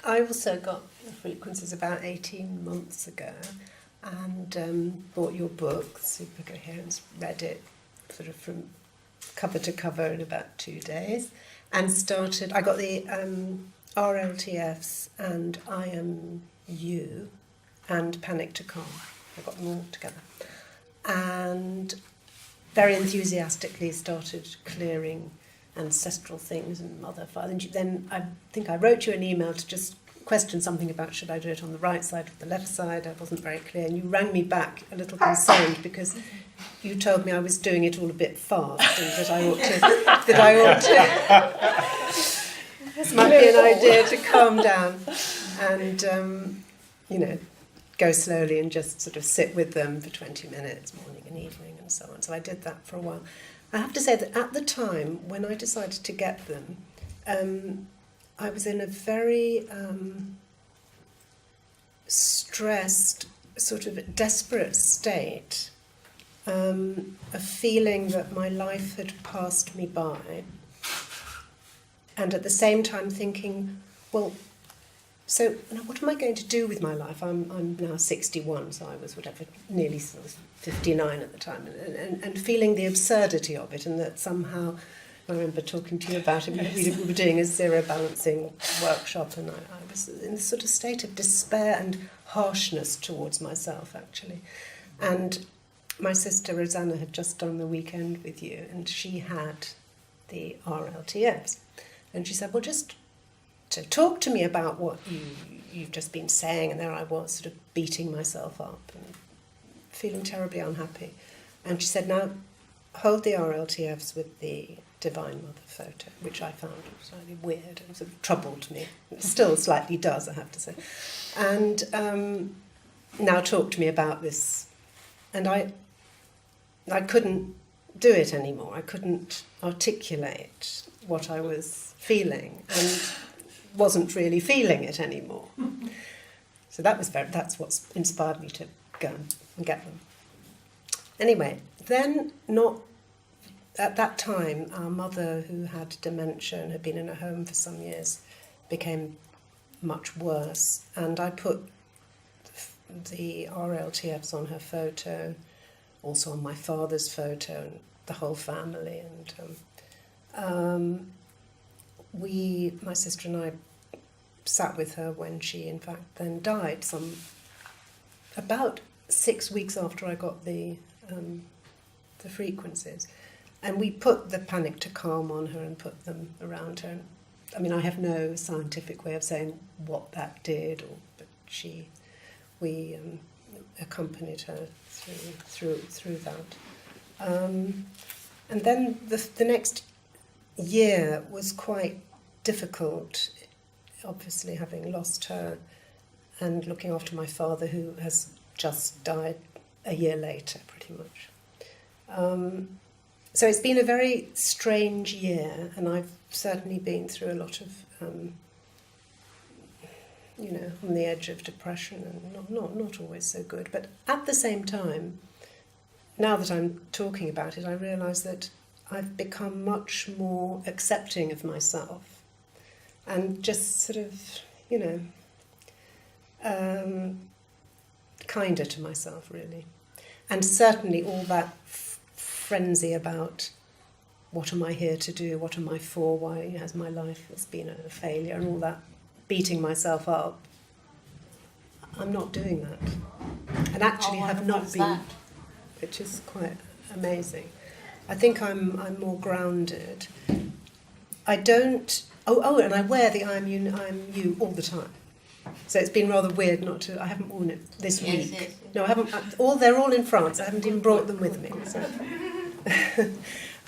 I also got the frequencies about 18 months ago, and bought your book, Supercoherence, read it sort of from cover to cover in about 2 days, and started. I got the RLTFs and IAM and Panic to Calm. I got them all together, and very enthusiastically started clearing ancestral things and mother, father. And then I think I wrote you an email to just question something about should I do it on the right side or the left side. I wasn't very clear, and you rang me back a little concerned because you told me I was doing it all a bit fast and that I ought to this might be an idea to calm down and go slowly and just sort of sit with them for 20 minutes, morning and evening and so on. So I did that for a while. I have to say that at the time when I decided to get them, I was in a very stressed, sort of desperate state, a feeling that my life had passed me by, and at the same time thinking, well, so what am I going to do with my life? I'm now 61, so I was nearly 59 at the time, and feeling the absurdity of it, and that somehow, I remember talking to you about it, we were doing a zero balancing workshop, and I was in a sort of state of despair and harshness towards myself, actually. And my sister Rosanna had just done the weekend with you, and she had the RLTFs. And she said, well, just to talk to me about what you've just been saying. And there I was, sort of beating myself up and feeling terribly unhappy. And she said, now hold the RLTFs with the Divine Mother photo, which I found slightly weird and sort of troubled me. It still slightly does, I have to say. And now talk to me about this. And I couldn't do it anymore. I couldn't articulate what I was feeling and wasn't really feeling it anymore. So that's what inspired me to go and get them. Anyway, then at that time, our mother, who had dementia and had been in a home for some years, became much worse, and I put the RLTFs on her photo, also on my father's photo, and the whole family. And my sister and I sat with her when she, in fact, then died. About 6 weeks after I got the frequencies, and we put the Panic to Calm on her and put them around her. I mean, I have no scientific way of saying what that did, but we accompanied her through that. And then the next year was quite difficult, obviously having lost her and looking after my father, who has just died a year later, pretty much. So it's been a very strange year, and I've certainly been through a lot of, on the edge of depression, and not always so good. But at the same time, now that I'm talking about it, I realise that I've become much more accepting of myself and just sort of, kinder to myself, really. And certainly all that frenzy about what am I here to do, what am I for, why has my life been a failure, and all that beating myself up, I'm not doing that. And actually have not been, which is quite amazing. I think I'm more grounded. I don't, and I wear the I'm you all the time. So it's been rather weird not to, I haven't worn it this week. Yes. No, I haven't, they're all in France, I haven't even brought them with me. So.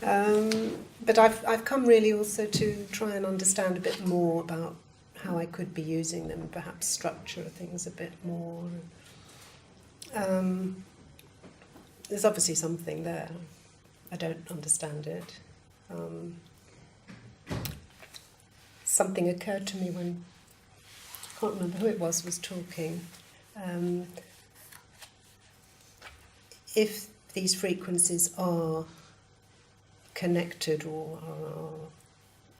But I've come really also to try and understand a bit more about how I could be using them, perhaps structure things a bit more. There's obviously something there. I don't understand it. Something occurred to me when, I can't remember who it was talking. If these frequencies are connected or are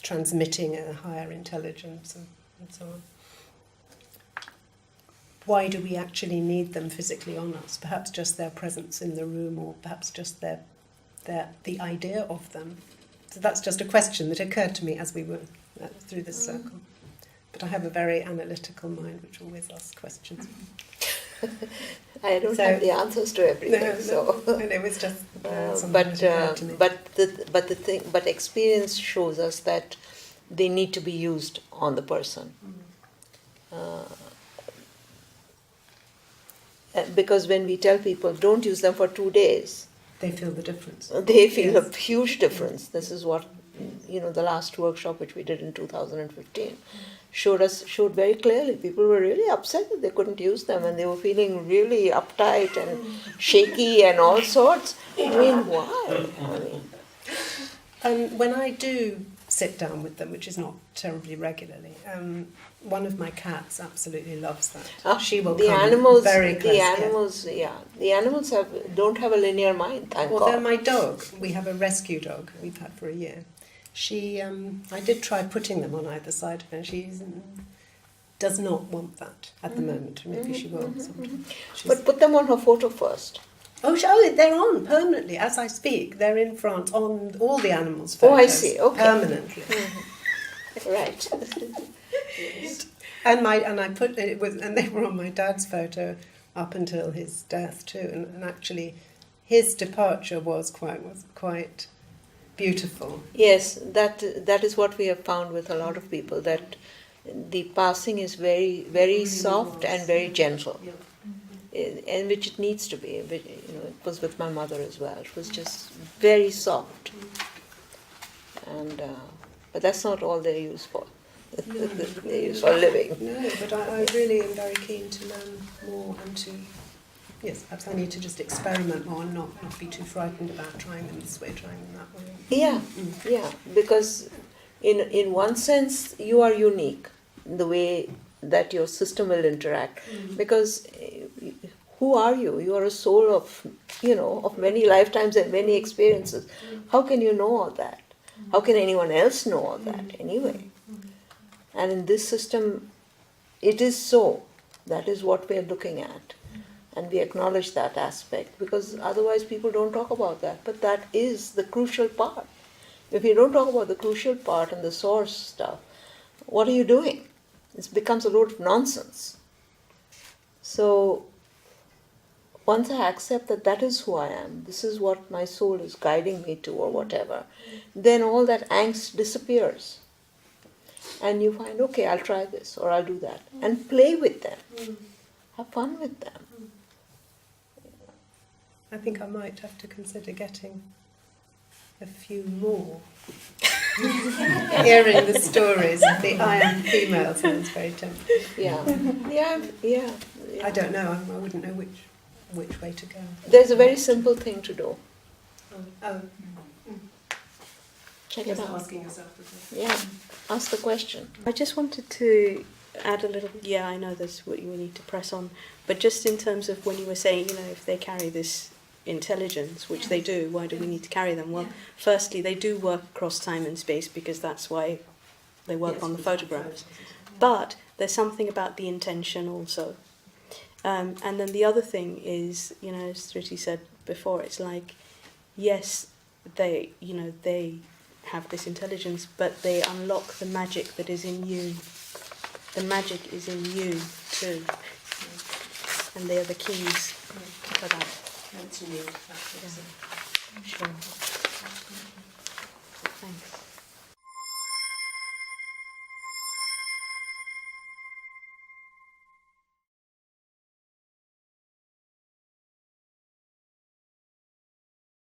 transmitting a higher intelligence and so why do we actually need them physically on us? Perhaps just their presence in the room, or perhaps just the idea of them. So that's just a question that occurred to me as we were through this circle. But I have a very analytical mind which always asks questions. I don't have the answers to everything. And it was just but experience shows us that they need to be used on the person. Because when we tell people don't use them for 2 days, they feel the difference. They feel a huge difference. This is what, the last workshop which we did in 2015 showed very clearly. People were really upset that they couldn't use them, and they were feeling really uptight and shaky and all sorts. I mean, why? When I do sit down with them, which is not terribly regularly, one of my cats absolutely loves that. She will come very close. The animals don't have a linear mind. Thank God. Then my dog, we have a rescue dog we've had for a year. She, I did try putting them on either side of her. She does not want that at the moment. Maybe she will sometime. But put them on her photo first. Oh, they're on permanently as I speak. They're in France on all the animals' photos. Oh, I see. Okay. Permanently. Right. And they were on my dad's photo up until his death too. And actually, his departure was quite beautiful. Yes, that is what we have found with a lot of people, that the passing is very, very soft and very gentle. Yeah. And which it needs to be. It was with my mother as well. It was just very soft. And but that's not all they're used for. They're used for living. No, but I really am very keen to learn more and to. Yes, perhaps I need to just experiment more and not be too frightened about trying them this way, trying them that way. Yeah, because in one sense you are unique in the way that your system will interact. Because who are you? You are a soul of many lifetimes and many experiences. How can you know all that? How can anyone else know all that anyway? And in this system, it is so. That is what we are looking at. And we acknowledge that aspect, because otherwise people don't talk about that. But that is the crucial part. If you don't talk about the crucial part and the source stuff, what are you doing? It becomes a load of nonsense. So once I accept that is who I am, this is what my soul is guiding me to or whatever, then all that angst disappears. And you find, okay, I'll try this or I'll do that. And play with them. Have fun with them. I think I might have to consider getting a few more. Hearing the stories of the IAM female sounds very tempting. Yeah. I don't know. I wouldn't know which way to go. There's a very simple thing to do. Check it out. Asking yourself. Yeah. Ask the question. I just wanted to add a little. Yeah, I know that's what you need to press on, but just in terms of when you were saying, if they carry this intelligence, which they do, why do we need to carry them? Well, firstly, they do work across time and space because that's why they work on the photographs. But there's something about the intention also. And then the other thing is, as Thrity said before, it's like, yes, they have this intelligence, but they unlock the magic that is in you. The magic is in you too. And they are the keys for that. That's unique. Sure.